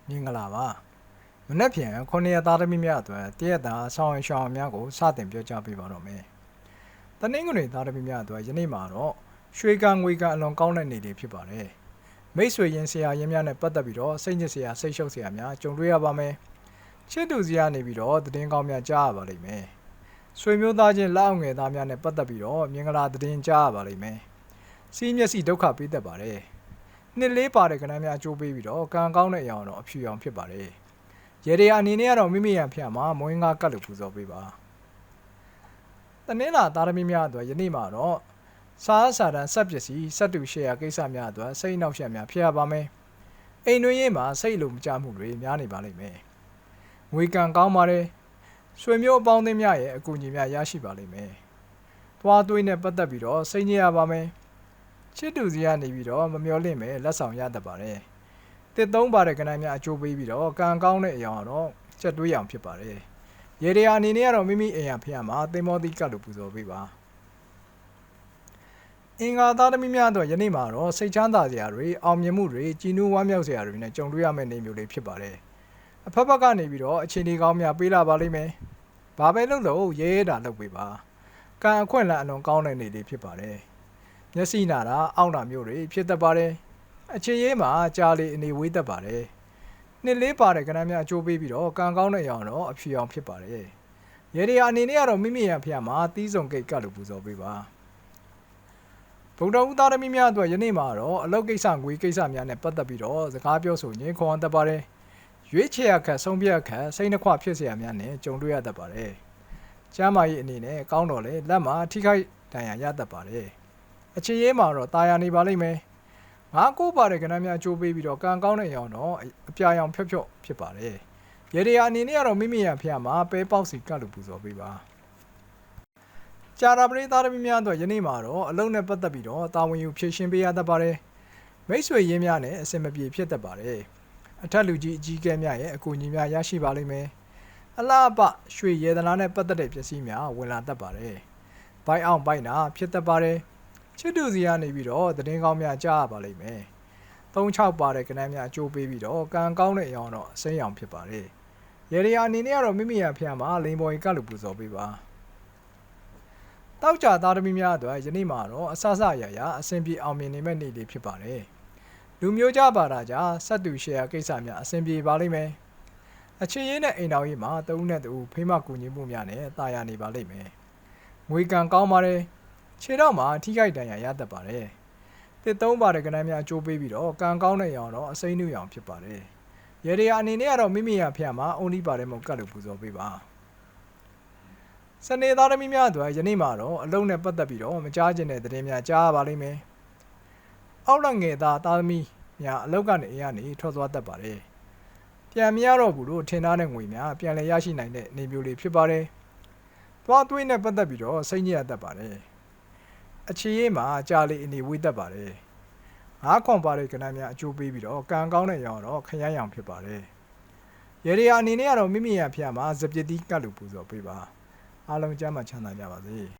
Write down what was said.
မင်္ဂလာပါမနက်ဖြန်9ရက်သားသမီးများအတွက်တရက်တာဆောင်းရရှောင်းများကိုစတင်ပြောကြားပေးပါတော့မယ်တနင်္ဂနွေသားသမီးများအတွက်ယနေ့မှာတော့ရွှေကံငွေကံအလွန်ကောင်းတဲ့နေ့လေးဖြစ်ပါတယ်မိတ်ဆွေရင်းဆရာရင်းများနဲ့ပတ်သက်ပြီးတော့စိတ်ညစ်စရာစိတ်ရှုပ်စရာများကြုံတွေ့ရပါမယ်ချစ်သူစရာနေပြီးတော့သတင်းကောင်းများကြားရပါလိမ့်မယ်ဆွေမျိုးသားချင်းလက်အောက်ငယ်သားများနဲ့ပတ်သက်ပြီးတော့မင်္ဂလာသတင်းကြားရပါလိမ့်မယ်စီးမျက်စိဒုက္ခပေးတတ်ပါတယ်နှစ်လေးပါတဲ့ကဏ္ဍများအကျိုးပေးပြီးတော့ကံကောင်းတဲ့အရာတော့အဖြူရောင်ဖြစ်ပါတယ်ရေဒီအနေနဲ့ကတော့မိမိရန်ဖျက်မှာမွေးငါကတ်လို့ပူဇော်ပေးပါတနင်္လာသားသမီးများအတွက်ယနေ့မှာတော့စားစာတန်ဆက်ပစ္စည်းစက်တူရှယ်ယာကိစ္စများအတွက်စိတ်နှောက်ယှက်များဖြစ်ရပါမယ်အိမ်တွင်းရေးမှာစိတ်လိုမကျမှုတွေများနေပါလိမ့်မယ်ငွေကံကောင်းပါတယ်ဆွေမျိုးအပေါင်းအသင်းများရဲ့အကူအညီများရရှိပါလိမ့်မယ်သွားသွေးနဲ့ပတ်သက်ပြီးတော့စိတ်ညစ်ရပါမယ်ချစ်သူစီကနေပြီးတော့မမျော်လင့်ပဲလက်ဆောင်ရတတ်ပါတယ်တစ်သုံးပါတဲ့ကဏ္ဍများအကျိုးပေးပြီးတော့ကံကောင်းတဲ့အရာတော့ချက်တွေးအောင်ဖြစ်ပါတယ်ရေဒီယာအနေနဲ့ကတော့မိမိအိမ်ရဖျက်မှာသင်္ဘောတိကတ်လို့ပူဇော်ပေးပါအင်္ဂါသားသမီးများတော့ယနေ့မှာတော့စိတ်ချမ်းသာစရာတွေအောင်မြင်မှုတွေကြည်နူးဝမ်းမြောက်စရာတွေနဲ့ကြုံတွေ့ရမယ့်နေ့မျိုးလေးဖြစ်ပါတယ်အဖက်ဖက်ကနေပြီးတော့အခြေအနေကောင်းများပေးလာပါလိမ့်မယ်ဘာပဲလုပ်လို့ရဲရဲတာလုပ်ပေးပါကံအခွင့်အလမ်းအလွန်ကောင်းတဲ့နေ့လေးဖြစ်ပါတယ်မျက်စိနာတာအောင့်တာမျိုးတွေဖြစ်တတ်ပါတယ်အခြေရေးမှာကြားလေအနေဝေးတတ်ပါတယ်နှစ်လေးပါတဲ့ကဏ္ဍများအကျိုးပေးပြီးတော့ကံကောင်းတဲ့အရာတော့အဖြူရောင်ဖြစ်ပါတယ်ရေဒီယာအနေနဲ့ကတော့မိမိရန်ဖျက်မှာတီးစုံကိတ်ကတ်လို့ပူဇော်ပေးပါဗုဒ္ဓဦးသားသမီးများအတွက်ယနေ့မှာတော့အလုပ်ကိစ္စငွေကိစ္စများနဲ့ပတ်သက်ပြီးတော့စကားပြောဆိုရင်းခွန်တတ်ပါတယ်ရွေးချယ်အခက်ဆုံးဖြတ်အခက်စိတ်နှခွဖြစ်เสียများနဲ့ကြုံတွေ့ရတတ်ပါတယ်ကျမ်းမာရေးအနေနဲ့ကောင်းတော့လေလက်မှာထိခိုက်ဒဏ်ရာရတတ်ပါတယ်အခြေရေးမှာတော့တာယာနေပါလိမ့်မယ်ငါကိုပါတဲ့ကဏ္ဍများအကျိုးပေးပြီးတော့ကံကောင်းတဲ့အရာတော့အပြာရောင်ဖြော့ဖြော့ဖြစ်ပါတယ်ရေဒီယာအနေနဲ့ကတော့မိမိရန်ဖျက်မှာပဲပေါက်စီကတ်လို့ပူဇော်ပေးပါကြာရပရိသတ်သမီးများတော့ယနေ့မှာတော့အလုံးနဲ့ပတ်သက်ပြီးတော့တာဝန်ယူဖြည့်ရှင်းပေးရတတ်ပါတယ်မိတ်ဆွေရင်းများနဲ့အစင်မပြေဖြစ်တတ်ပါတယ်အထက်လူကြီးအကြီးကဲများရဲ့အကူအညီများရရှိပါလိမ့်မယ်အလားပရွှေရတနာနဲ့ပတ်သက်တဲ့ပစ္စည်းများဝင်လာတတ်ပါတယ်ဘိုက်အောင်ဘိုက်နာဖြစ်တတ်ပါတယ်ချစ်သူစီကနေပြီးတော့သတင်းကောင်းများကြားရပါလိမ့်မယ်3-6ပါတဲ့ကဏ္ဍများအကျိုးပေးပြီးတော့ကံကောင်းတဲ့အရာတော့အစိမ်းရောင်ဖြစ်ပါတယ်ရေဒီယာအနေနဲ့ကတော့မိမိရဖျက်မှာလိန်ပေါ်ကတ်လို့ပူဇော်ပေးပါတောက်ကြသားသမီးများအတွက်ယနေ့မှာတော့အဆအဆရရအဆင်ပြေအောင်မြင်နေမဲ့နေ့လေးဖြစ်ပါတယ်လူမျိုးကြပါတာကြာစက်တူရှယ်ယာကိစ္စများအဆင်ပြေပါလိမ့်မယ်အခြေရင်းနဲ့အိမ်တော်ကြီးမှာတဦးနဲ့တဦးဖေးမကူညီမှုများနဲ့တာယာနေပါလိမ့်မယ်ငွေကံကောင်းပါတယ်ခြေတော့မှာထိခိုက်ဒဏ်ရာရတတ်ပါတယ်တစ်သုံးပါတဲ့ကဏ္ဍများအကျိုးပေးပြီးတော့ကံကောင်းတဲ့ရောင်တော့အစိမ်းနုရောင်ဖြစ်ပါတယ်ရေဒီယာအနေနဲ့ကတော့မိမိရဖျက်မှာအုံဒီပါတယ်မို့ကတ်လို့ပူဇော်ပေးပါစနေသားသမီးများအတွက်ယနေ့မှာတော့အလုံးနဲ့ပတ်သက်ပြီးတော့မကြားကျင်တဲ့သတင်းများကြားရပါလိမ့်မယ်အောက်လက်ငယ်သားသမီးများအလောက်ကနေအိမ်ကနေထွက်သွားတတ်ပါတယ်ပြန်မရတော့ဘူးလို့ထင်ထားတဲ့ငွေများပြန်လည်ရရှိနိုင်တဲ့နေမျိုးလေးဖြစ်ပါတယ်သွားသွေးနဲ့ပတ်သက်ပြီးတော့စိတ်ညစ်ရတတ်ပါတယ်အခြေရေးမှာကြာလေအနေဝေးတတ်ပါတယ်ငါးခွန်ပါတဲ့ကဏ္ဍများအကျိုးပေးပြီးတော့ကံကောင်းတဲ့ရောင်တော့ခရမ်းရောင်ဖြစ်ပါတယ်ရေဒီယာအနေနဲ့ကတော့မိမိရဖျက်မှာစပစ်တီးကတ်လို့ပူဇော်ပေးပါအားလုံးကျမ်းမှချမ်းသာကြပါစေ